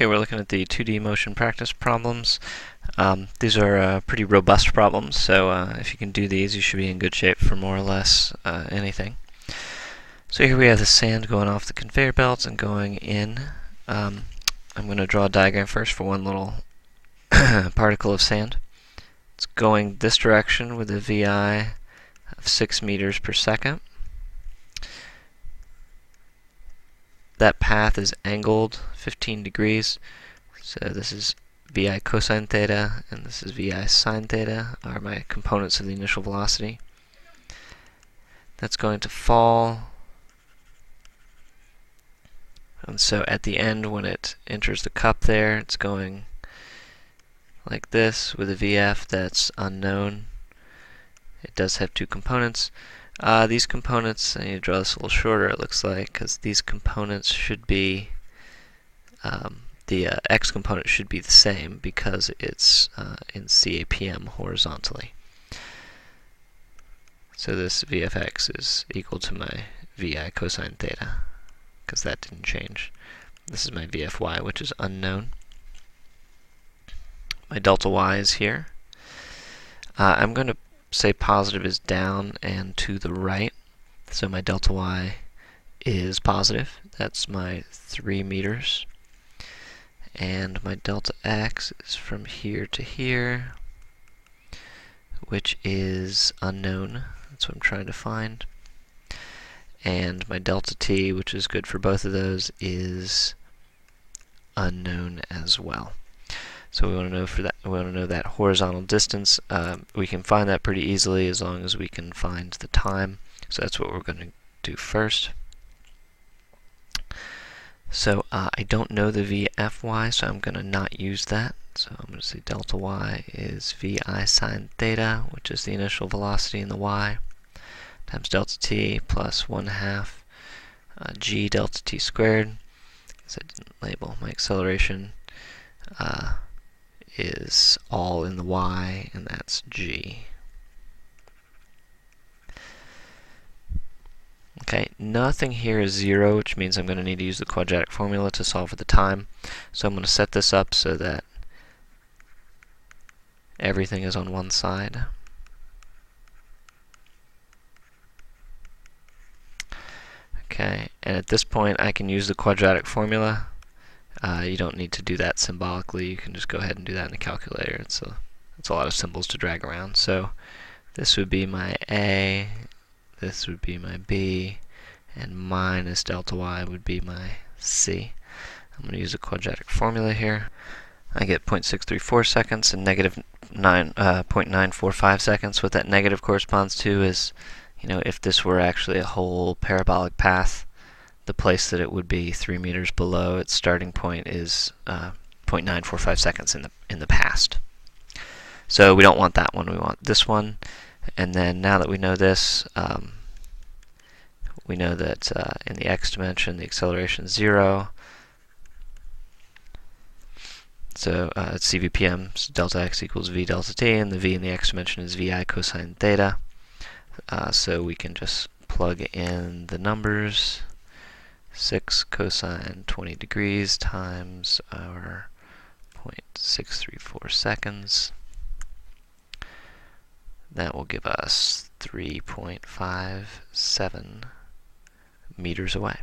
Okay, we're looking at the 2D motion practice problems. These are pretty robust problems, so if you can do these, you should be in good shape for more or less anything. So here we have the sand going off the conveyor belts and going in. I'm going to draw a diagram first for one little particle of sand. It's going this direction with a VI of 6 meters per second. That path is angled 15 degrees, so this is VI cosine theta and this is VI sine theta are my components of the initial velocity. That's going to fall, and so at the end when it enters the cup there, it's going like this with a VF that's unknown. It does have two components. These components, I need to draw this a little shorter, it looks like, because these components should be, the x component should be the same because it's in CAPM horizontally. So this VFX is equal to my VI cosine theta, because that didn't change. This is my VFY, which is unknown. My delta y is here. I'm going to say positive is down and to the right, so my delta y is positive. That's my 3 meters. And my delta x is from here to here, which is unknown. That's what I'm trying to find. And my delta t, which is good for both of those, is unknown as well. So we want to know for that. We want to know that horizontal distance. We can find that pretty easily as long as we can find the time. So that's what we're going to do first. So I don't know the VFY, so I'm going to not use that. So I'm going to say delta y is VI sine theta, which is the initial velocity in the y, times delta t plus 1/2 g delta t squared. Because I didn't label my acceleration. Is all in the y, and that's g. Okay, nothing here is 0, which means I'm going to need to use the quadratic formula to solve for the time. So I'm going to set this up so that everything is on one side. Okay, and at this point I can use the quadratic formula. You don't need to do that symbolically. You can just go ahead and do that in the calculator. It's a lot of symbols to drag around. So this would be my A, this would be my B, and minus delta y would be my C. I'm going to use a quadratic formula here. I get 0.634 seconds and negative 0.945 seconds. What that negative corresponds to is, if this were actually a whole parabolic path, the place that it would be 3 meters below its starting point is 0.945 seconds in the past. So we don't want that one. We want this one. And then now that we know this, we know that in the x dimension the acceleration is 0. So it's CVPM, so delta x equals v delta t, and the v in the x dimension is VI cosine theta. So we can just plug in the numbers. 6 cosine 20 degrees times our 0.634 seconds. That will give us 3.57 meters away.